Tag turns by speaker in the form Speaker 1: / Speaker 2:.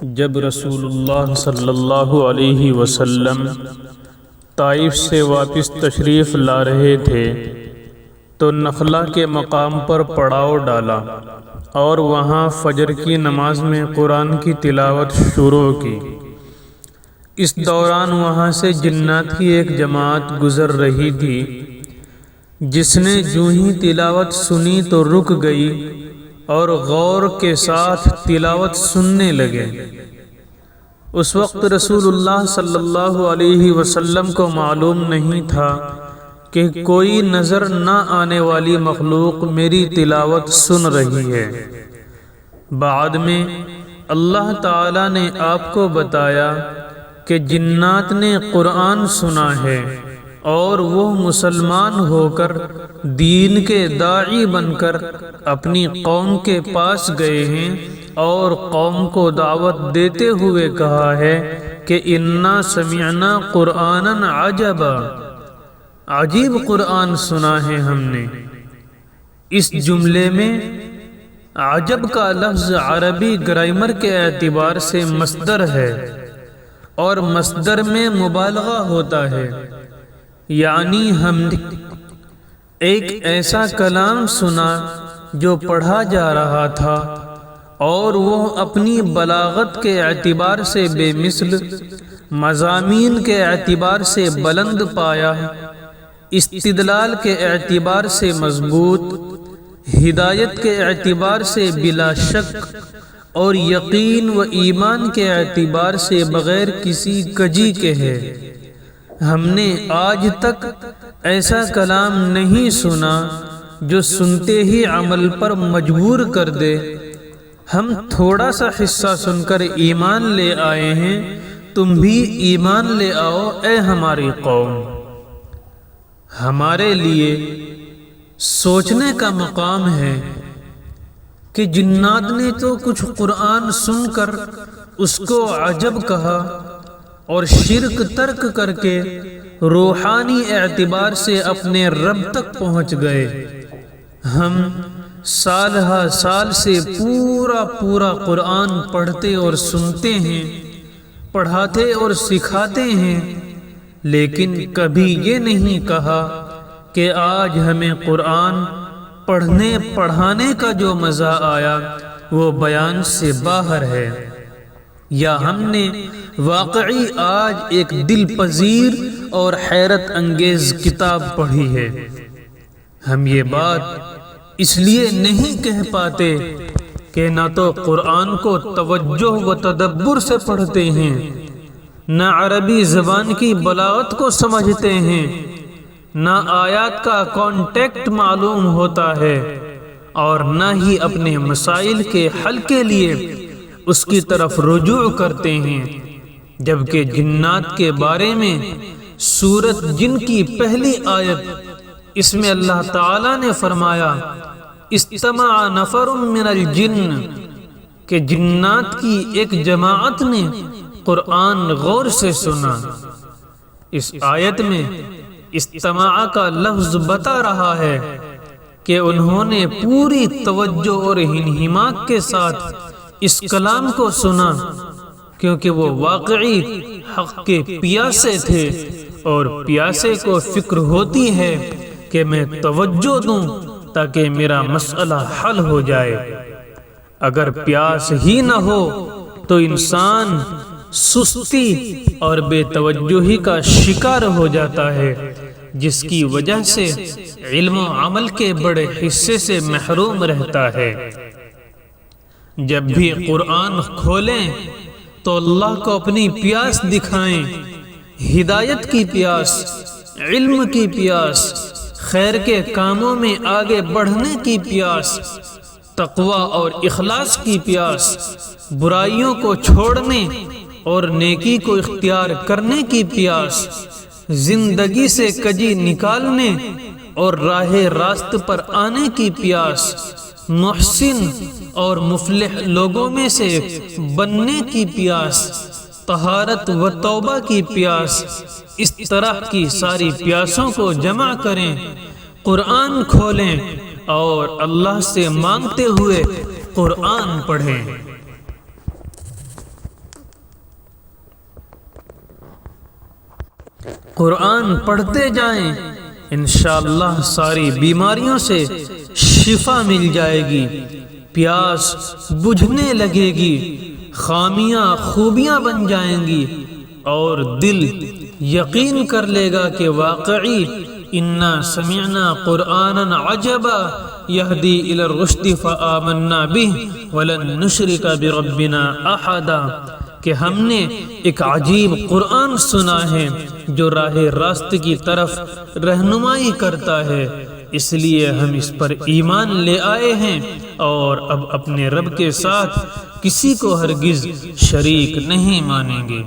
Speaker 1: جب رسول اللہ صلی اللہ علیہ وسلم طائف سے واپس تشریف لا رہے تھے تو نخلہ کے مقام پر پڑاؤ ڈالا اور وہاں فجر کی نماز میں قرآن کی تلاوت شروع کی۔ اس دوران وہاں سے جنات کی ایک جماعت گزر رہی تھی، جس نے جو ہی تلاوت سنی تو رک گئی اور غور کے ساتھ تلاوت سننے لگے۔ اس وقت رسول اللہ صلی اللہ علیہ وسلم کو معلوم نہیں تھا کہ کوئی نظر نہ آنے والی مخلوق میری تلاوت سن رہی ہے۔ بعد میں اللہ تعالی نے آپ کو بتایا کہ جنات نے قرآن سنا ہے اور وہ مسلمان ہو کر دین کے داعی بن کر اپنی قوم کے پاس گئے ہیں اور قوم کو دعوت دیتے ہوئے کہا ہے کہ انا سمعنا قرآنا عجبا، عجیب قرآن سنا ہے ہم نے۔ اس جملے میں عجب کا لفظ عربی گرامر کے اعتبار سے مصدر ہے اور مصدر میں مبالغہ ہوتا ہے، یعنی ہم نے ایک ایسا کلام سنا جو پڑھا جا رہا تھا اور وہ اپنی بلاغت کے اعتبار سے بے مثل، مضامین کے اعتبار سے بلند پایا، استدلال کے اعتبار سے مضبوط، ہدایت کے اعتبار سے بلا شک اور یقین و ایمان کے اعتبار سے بغیر کسی کجی کے ہے۔ ہم نے آج تک ایسا کلام نہیں سنا جو سنتے ہی عمل پر مجبور کر دے۔ ہم تھوڑا سا حصہ سن کر ایمان لے آئے ہیں، تم بھی ایمان لے آؤ اے ہماری قوم۔ ہمارے لیے سوچنے کا مقام ہے کہ جنات نے تو کچھ قرآن سن کر اس کو عجب کہا اور شرک ترک کر کے روحانی اعتبار سے اپنے رب تک پہنچ گئے۔ ہم سال ہا سال سے پورا قرآن پڑھتے اور سنتے ہیں، پڑھاتے اور سکھاتے ہیں، لیکن کبھی یہ نہیں کہا کہ آج ہمیں قرآن پڑھنے پڑھانے کا جو مزہ آیا وہ بیان سے باہر ہے، یا ہم نے واقعی آج ایک دل پذیر اور حیرت انگیز کتاب پڑھی ہے۔ ہم یہ بات اس لیے نہیں کہہ پاتے کہ نہ تو قرآن کو توجہ و تدبر سے پڑھتے ہیں، نہ عربی زبان کی بلاغت کو سمجھتے ہیں، نہ آیات کا کانٹیکٹ معلوم ہوتا ہے، اور نہ ہی اپنے مسائل کے حل کے لیے اس کی طرف رجوع کرتے ہیں، جبکہ جنات کے بارے میں سورۃ جن کی پہلی آیت، اس میں اللہ تعالی نے فرمایا استمع نفر من الجن، کہ جنات کی ایک جماعت نے قرآن غور سے سنا۔ اس آیت میں استماع کا لفظ بتا رہا ہے کہ انہوں نے پوری توجہ اور انہماک کے ساتھ اس کلام کو سنا، کیونکہ وہ واقعی حق کے پیاسے تھے، اور پیاسے کو فکر ہوتی ہے کہ میں توجہ دوں تاکہ میرا مسئلہ حل ہو جائے۔ اگر پیاس ہی نہ ہو تو انسان سستی اور بے توجہی کا شکار ہو جاتا ہے، جس کی وجہ سے علم و عمل کے بڑے حصے سے محروم رہتا ہے۔ جب بھی قرآن کھولیں تو اللہ کو اپنی پیاس دکھائیں، ہدایت کی پیاس، علم کی پیاس، خیر کے کاموں میں آگے بڑھنے کی پیاس، تقوی اور اخلاص کی پیاس، برائیوں کو چھوڑنے اور نیکی کو اختیار کرنے کی پیاس، زندگی سے کجی نکالنے اور راہ راست پر آنے کی پیاس، محسن اور مفلح لوگوں میں سے بننے کی پیاس، طہارت و توبہ کی پیاس، اس طرح کی ساری پیاسوں کو جمع کریں، قرآن کھولیں اور اللہ سے مانگتے ہوئے قرآن پڑھیں۔ قرآن پڑھتے جائیں، انشاءاللہ ساری بیماریوں سے شفا مل جائے گی، پیاس بجھنے لگے گی، خامیاں خوبیاں بن جائیں گی، اور دل یقین کر لے گا کہ واقعی انا سمعنا قرآنا عجبا یہدی الی الرشد فآمنا بہ ولن نشرک بربنا احدا، کہ ہم نے ایک عجیب قرآن سنا ہے جو راہ راست کی طرف رہنمائی کرتا ہے، اس لیے ہم اس پر ایمان لے آئے ہیں اور اب اپنے رب کے ساتھ کسی کو ہرگز شریک نہیں مانیں گے۔